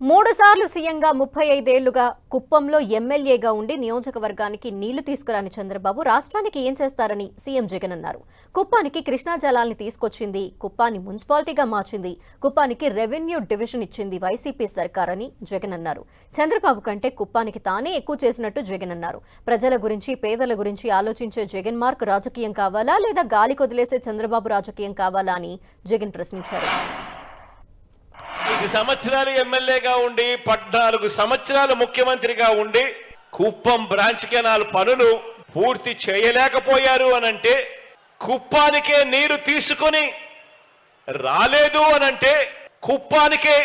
3 సార్లు సీఎంగా 35 ఏళ్లుగా కుప్పంలో ఎమ్మెల్యేగా ఉండి నియోజకవర్గానికి నీళ్లు తీసుకురాని చంద్రబాబు రాష్ట్రానికి ఏం చేస్తారని సీఎం జగన్ అన్నారు. కుప్పానికి కృష్ణా జలాల్ని తీసుకొచ్చింది, కుప్పాన్ని మున్సిపాలిటీగా మార్చింది, కుప్పానికి రెవెన్యూ డివిజన్ ఇచ్చింది వైసీపీ సర్కారని జగన్ అన్నారు. చంద్రబాబు కంటే కుప్పానికి తానే ఎక్కువ చేసినట్టు జగన్ అన్నారు. ప్రజల గురించి, పేదల గురించి ఆలోచించే జగన్ మార్క్ రాజకీయం కావాలా లేదా గాలి కొదిలేసే చంద్రబాబు రాజకీయం కావాలా అని జగన్ ప్రశ్నించారు. 5 సంవత్సరాలు ఎమ్మెల్యేగా ఉండి 14 సంవత్సరాలు ముఖ్యమంత్రిగా ఉండి కుప్పం బ్రాంచ్ కెనాల్ పనులు పూర్తి చేయలేకపోయారు అనంటే, కుప్పానికే నీరు తీసుకొని రాలేదు అనంటే, కుప్పానికే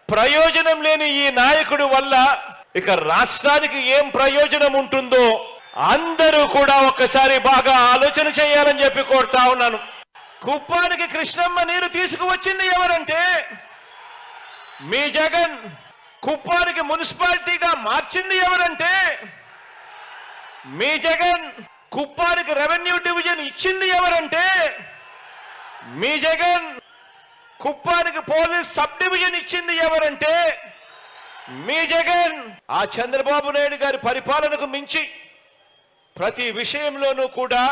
ప్రయోజనం లేని ఈ నాయకుడి వల్ల ఇక రాష్ట్రానికి ఏం ప్రయోజనం ఉంటుందో అందరూ కూడా ఒక్కసారి బాగా ఆలోచన చేయాలని చెప్పి కోరుతా ఉన్నాను. కుప్పానికి కృష్ణమ్మ నీరు తీసుకువచ్చింది ఎవరంటే మీ జగన్. కుప్పానికి మున్సిపాలిటీగా మార్చింది ఎవరంటే మీ జగన్. కుప్పానికి రెవెన్యూ డివిజన్ ఇచ్చింది ఎవరంటే మీ జగన్. కుప్పానికి పోలీస్ సబ్ డివిజన్ ఇచ్చింది ఎవరంటే మీ జగన్. ఆ చంద్రబాబు నాయుడు గారి పరిపాలనకు మించి ప్రతి విషయంలోనూ కూడా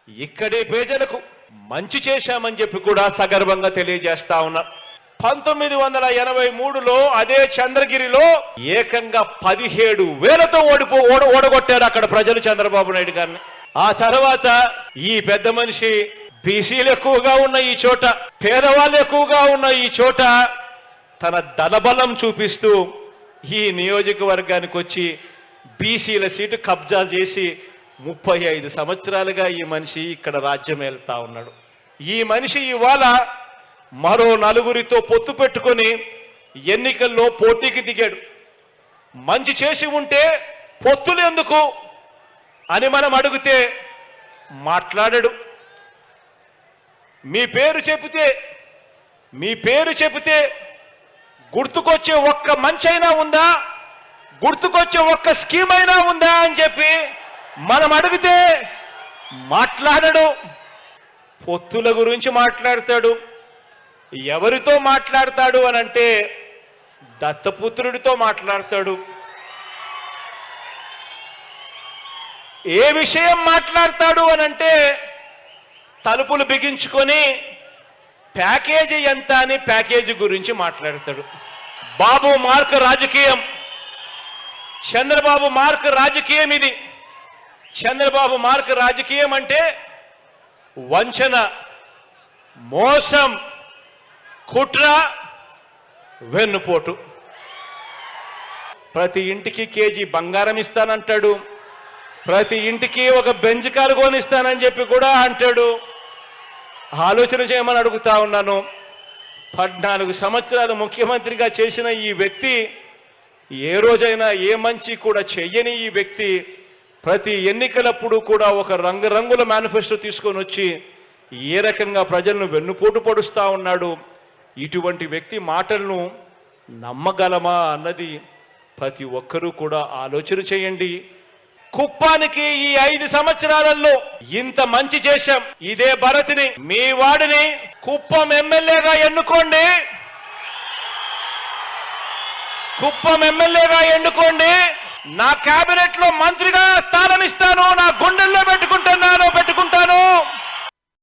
ఇక్కడే ప్రజలకు మంచి చేశామని చెప్పి కూడా సగర్వంగా తెలియజేస్తా ఉన్నా. 1983లో అదే చంద్రగిరిలో ఏకంగా 17,000తో ఓడగొట్టారు అక్కడ ప్రజలు చంద్రబాబు నాయుడు గారిని. ఆ తర్వాత ఈ పెద్ద మనిషి బీసీలు ఎక్కువగా ఉన్న ఈ చోట, పేదవాళ్ళు ఎక్కువగా ఉన్న ఈ చోట తన దళబలం చూపిస్తూ ఈ నియోజకవర్గానికి వచ్చి బీసీల సీటు కబ్జా చేసి 35 సంవత్సరాలుగా ఈ మనిషి ఇక్కడ రాజ్యం వెళ్తా ఉన్నాడు. ఈ మనిషి ఇవాళ మరో 4గురితో పొత్తు పెట్టుకొని ఎన్నికల్లో పోటీకి దిగాడు. మంచి చేసి ఉంటే పొత్తులు ఎందుకు అని మనం అడిగితే మాట్లాడాడు. మీ పేరు చెబితే గుర్తుకొచ్చే ఒక్క మంచైనా ఉందా, గుర్తుకొచ్చే ఒక్క స్కీమ్ అయినా ఉందా అని చెప్పి మనం అడిగితే మాట్లాడడు. పొత్తుల గురించి మాట్లాడతాడు. ఎవరితో మాట్లాడతాడు అనంటే దత్తపుత్రుడితో మాట్లాడతాడు. ఏ విషయం మాట్లాడతాడు అనంటే తలుపులు బిగించుకొని ప్యాకేజీ ఎంత అని ప్యాకేజీ గురించి మాట్లాడతాడు. బాబు మార్క్ రాజకీయం, చంద్రబాబు మార్క్ రాజకీయం ఇది. చంద్రబాబు మార్క్ రాజకీయం అంటే వంచన, మోసం, కుట్ర, వెన్నుపోటు. ప్రతి ఇంటికి కేజీ బంగారం ఇస్తానంటాడు, ప్రతి ఇంటికి ఒక బెంచ్ కారు కొనిస్తానని చెప్పి కూడా అంటాడు. ఆలోచన చేయమని అడుగుతా ఉన్నాను. 14 సంవత్సరాలు ముఖ్యమంత్రిగా చేసిన ఈ వ్యక్తి ఏ రోజైనా ఏ మంచి కూడా చెయ్యని ఈ వ్యక్తి ప్రతి ఎన్నికలప్పుడు కూడా ఒక రంగురంగుల మేనిఫెస్టో తీసుకొని వచ్చి ఏ రకంగా ప్రజలను వెన్నుపోటు పొడుస్తా ఉన్నాడు. ఇటువంటి వ్యక్తి మాటలను నమ్మగలమా అన్నది ప్రతి ఒక్కరూ కూడా ఆలోచన చేయండి. కుప్పానికి ఈ 5 సంవత్సరాలలో ఇంత మంచి చేశాం. ఇదే భరత్ని, మీ వాడిని కుప్పం ఎమ్మెల్యేగా ఎన్నుకోండి. కుప్పం ఎమ్మెల్యేగా ఎన్నుకోండి. నా కేబినెట్ లో మంత్రిగా స్థానం ఇస్తాను, నా గుండెల్లో పెట్టుకుంటాను.